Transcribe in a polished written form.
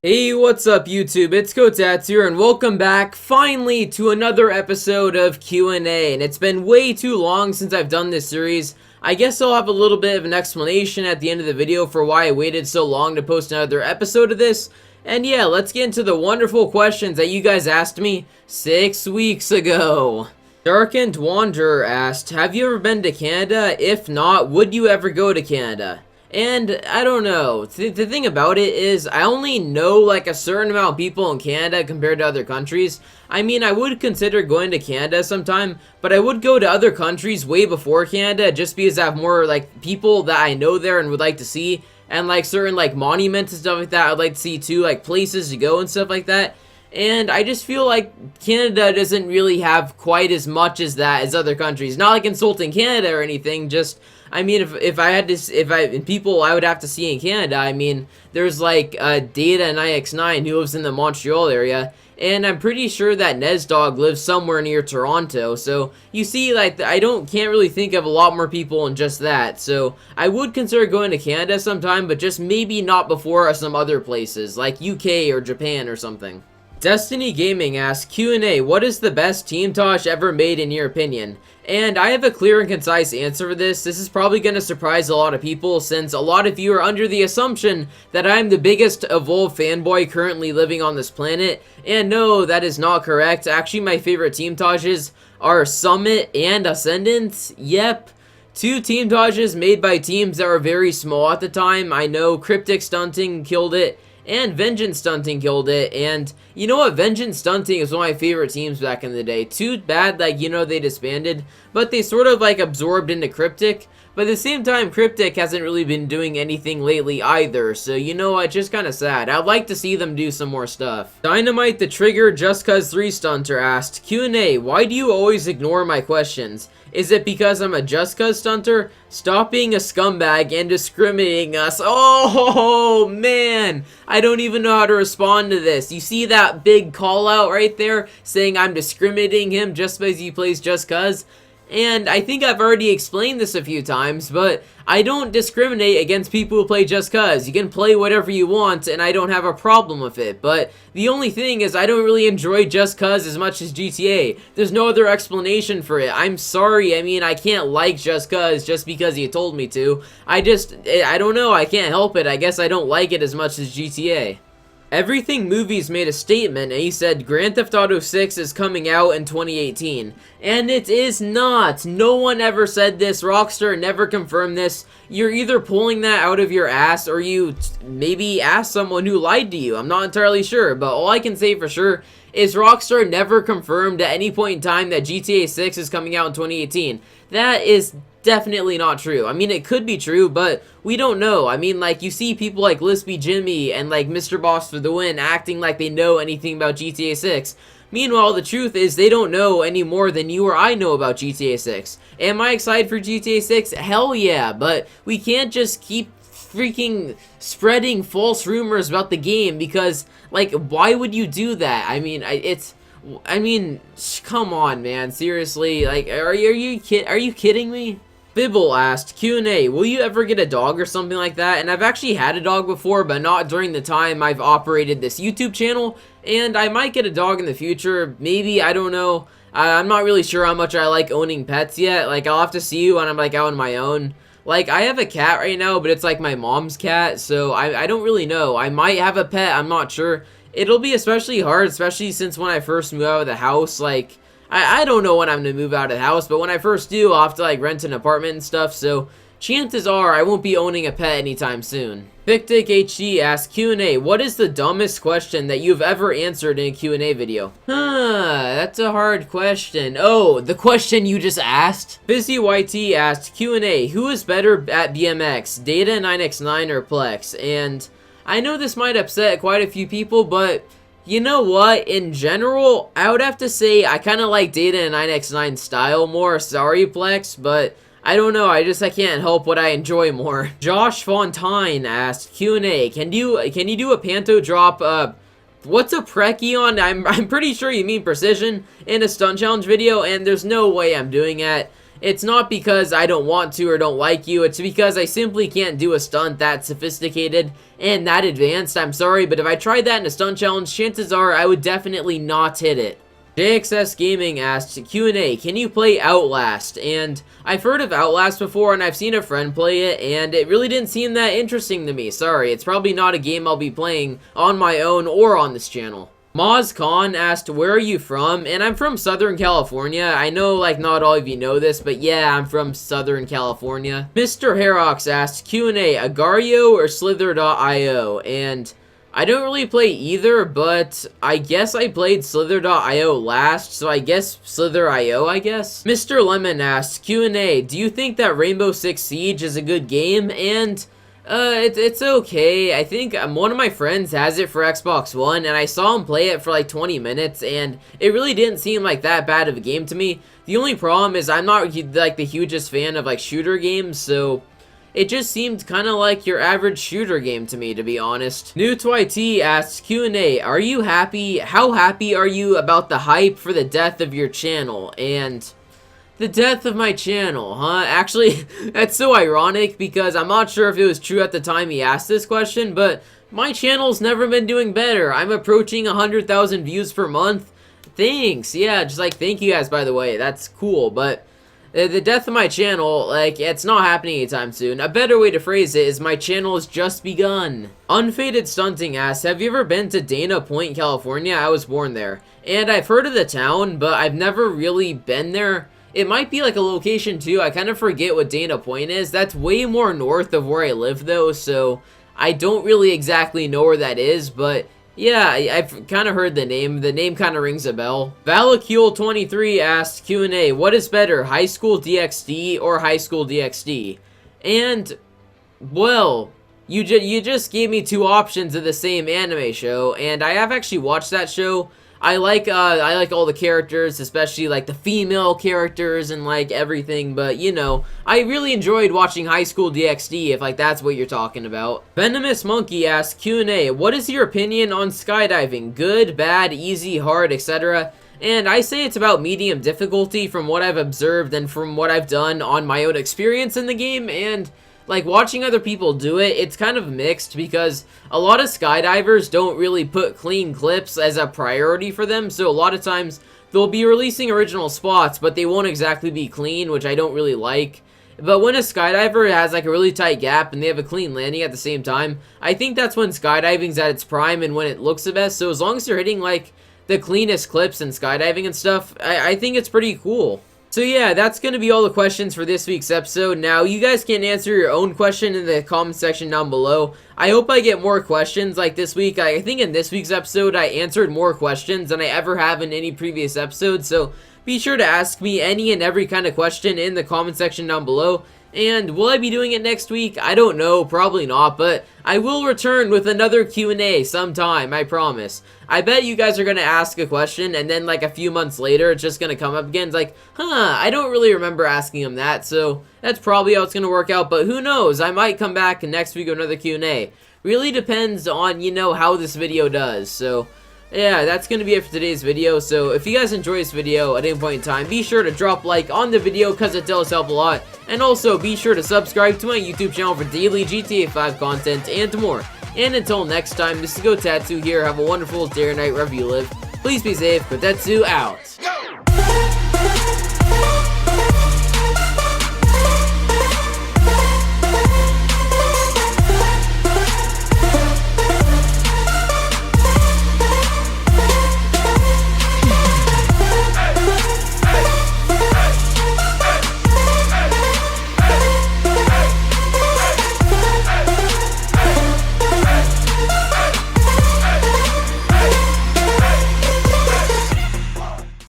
Hey, what's up YouTube? It's Kotetsu here, and welcome back finally to another episode of Q&A. And it's been way too long since I've done this series. I guess I'll have a little bit of an explanation at the end of the video for why I waited so long to post another episode of this. And yeah, let's get into the wonderful questions that you guys asked me 6 weeks ago. Darkened Wanderer asked, have you ever been to Canada? If not, would you ever go to Canada? And I don't know, the thing about it is I only know like a certain amount of people in Canada compared to other countries. I mean, I would consider going to Canada sometime, but I would go to other countries way before Canada just because I have more like people that I know there and would like to see, and like certain like monuments and stuff like that I'd like to see too, like places to go and stuff like that. And I just feel like Canada doesn't really have quite as much as that as other countries. Not like insulting Canada or anything, just, I mean, if I had to, people I would have to see in Canada, I mean, there's like Data and IX9 who lives in the Montreal area, and I'm pretty sure that Nesdog lives somewhere near Toronto. So you see, like, I can't really think of a lot more people than just that. So I would consider going to Canada sometime, but just maybe not before some other places like UK or Japan or something. Destiny Gaming asks, Q&A, what is the best Teamtosh ever made in your opinion? And I have a clear and concise answer for this. This is probably going to surprise a lot of people, since a lot of you are under the assumption that I'm the biggest Evolve fanboy currently living on this planet. And no, that is not correct. Actually, my favorite Teamtoshes are Summit and Ascendant. Yep. Two Teamtoshes made by teams that were very small at the time. I know Cryptic Stunting killed it, and Vengeance Stunting killed it, and you know what, Vengeance Stunting is one of my favorite teams back in the day. Too bad, like, you know, they disbanded, but they sort of, like, absorbed into Cryptic, but at the same time, Cryptic hasn't really been doing anything lately either, so you know, it's just kind of sad. I'd like to see them do some more stuff. Dynamite the Trigger Just Cuz 3 Stunter asked, Q&A, why do you always ignore my questions? Is it because I'm a Just Cuz stunter? Stop being a scumbag and discriminating us. Oh, man. I don't even know how to respond to this. You see that big call out right there saying I'm discriminating him just because he plays Just Cuz? And I think I've already explained this a few times, but I don't discriminate against people who play Just Cuz. You can play whatever you want, and I don't have a problem with it. But the only thing is I don't really enjoy Just Cuz as much as GTA. There's no other explanation for it. I'm sorry, I mean, I can't like Just Cuz just because you told me to. I don't know, I can't help it. I guess I don't like it as much as GTA. Everything Movies made a statement, and he said Grand Theft Auto 6 is coming out in 2018. And it is not. No one ever said this. Rockstar never confirmed this. You're either pulling that out of your ass, or you maybe asked someone who lied to you. I'm not entirely sure, but all I can say for sure is Rockstar never confirmed at any point in time that GTA 6 is coming out in 2018. That is definitely not true. I mean, it could be true, but we don't know. I mean, like, you see people like Lispy Jimmy and like Mr. Boss for the Win acting like they know anything about GTA 6. Meanwhile, the truth is they don't know any more than you or I know about GTA 6. Am I excited for GTA 6? Hell yeah, but we can't just keep freaking spreading false rumors about the game, because, like, why would you do that? I mean, I mean, come on, man, seriously, like, are you kidding me? Bibble asked, Q&A, will you ever get a dog or something like that? And I've actually had a dog before, but not during the time I've operated this YouTube channel, and I might get a dog in the future, maybe, I don't know. I'm not really sure how much I like owning pets yet. Like, I'll have to see when I'm, like, out on my own. Like, I have a cat right now, but it's, like, my mom's cat, so I don't really know. I might have a pet, I'm not sure. It'll be especially hard, especially since when I first move out of the house, like, I don't know when I'm going to move out of the house, but when I first do, I'll have to, like, rent an apartment and stuff, so chances are I won't be owning a pet anytime soon. Big HD asks, Q&A, what is the dumbest question that you've ever answered in a Q&A video? That's a hard question. Oh, the question you just asked? Busy Whitey asked, Q&A, who is better at BMX, Data 9x9 or Plex? And I know this might upset quite a few people, but you know what? In general, I would have to say I kind of like Data and 9x9 style more. Sorry, Plex, but I don't know. I can't help what I enjoy more. Josh Fontaine asked, Q&A, can you do a Panto drop? What's a Prekion? I'm pretty sure you mean Precision in a Stunt Challenge video, and there's no way I'm doing that. it's not because I don't want to or don't like you, it's because I simply can't do a stunt that sophisticated and that advanced. I'm sorry, but if I tried that in a stunt challenge, chances are I would definitely not hit it. JXS Gaming asked, Q&A, can you play Outlast? And I've heard of Outlast before, and I've seen a friend play it, and it really didn't seem that interesting to me. Sorry, it's probably not a game I'll be playing on my own or on this channel. Maz Khan asked, where are you from? And I'm from Southern California. I know, like, not all of you know this, but yeah, I'm from Southern California. Mr. Herox asked, Q&A, Agario or Slither.io? And I don't really play either, but I guess I played Slither.io last, so I guess Slither.io, I guess? Mr. Lemon asked, Q&A, do you think that Rainbow Six Siege is a good game? And, it's okay. I think one of my friends has it for Xbox One, and I saw him play it for like 20 minutes, and it really didn't seem like that bad of a game to me. The only problem is I'm not, like, the hugest fan of, like, shooter games, so it just seemed kind of like your average shooter game to me, to be honest. New YT asks, Q&A, are you happy? How happy are you about the hype for the death of your channel? And the death of my channel, huh? Actually, that's so ironic because I'm not sure if it was true at the time he asked this question, but my channel's never been doing better. I'm approaching 100,000 views per month. Thanks. Yeah, just like, thank you guys, by the way. That's cool, but the death of my channel, like, it's not happening anytime soon. A better way to phrase it is my channel has just begun. Unfaded Stunting asks, have you ever been to Dana Point, California? I was born there. And I've heard of the town, but I've never really been there. It might be like a location too. I kind of forget what Dana Point is. That's way more north of where I live though, so I don't really exactly know where that is, but yeah, I've kind of heard the name. The name kind of rings a bell. Valacule23 asked, Q&A, what is better, High School DXD or High School DXD? And, well, you just gave me two options of the same anime show, and I have actually watched that show. I like all the characters, especially like the female characters and like everything, but you know, I really enjoyed watching High School DXD if like that's what you're talking about. Venomous Monkey asks, Q&A, what is your opinion on skydiving? Good, bad, easy, hard, etc.? And I say it's about medium difficulty from what I've observed and from what I've done on my own experience in the game, and like, watching other people do it, it's kind of mixed because a lot of skydivers don't really put clean clips as a priority for them, so a lot of times they'll be releasing original spots, but they won't exactly be clean, which I don't really like. But when a skydiver has like a really tight gap and they have a clean landing at the same time, I think that's when skydiving's at its prime and when it looks the best, so as long as you're hitting like the cleanest clips in skydiving and stuff, I think it's pretty cool. So yeah, that's going to be all the questions for this week's episode. Now, you guys can answer your own question in the comment section down below. I hope I get more questions like this week. I think in this week's episode, I answered more questions than I ever have in any previous episode. So be sure to ask me any and every kind of question in the comment section down below. And will I be doing it next week? I don't know, probably not, but I will return with another Q&A sometime, I promise. I bet you guys are going to ask a question, and then like a few months later, it's just going to come up again. It's like, I don't really remember asking him that, so that's probably how it's going to work out, but who knows? I might come back next week with another Q&A. Really depends on, you know, how this video does, so yeah, that's going to be it for today's video. So if you guys enjoy this video at any point in time, be sure to drop a like on the video because it does help a lot. And also be sure to subscribe to my YouTube channel for daily GTA 5 content and more. And until next time, this is Kotetsu here. Have a wonderful day or night wherever you live. Please be safe. Kotetsu out.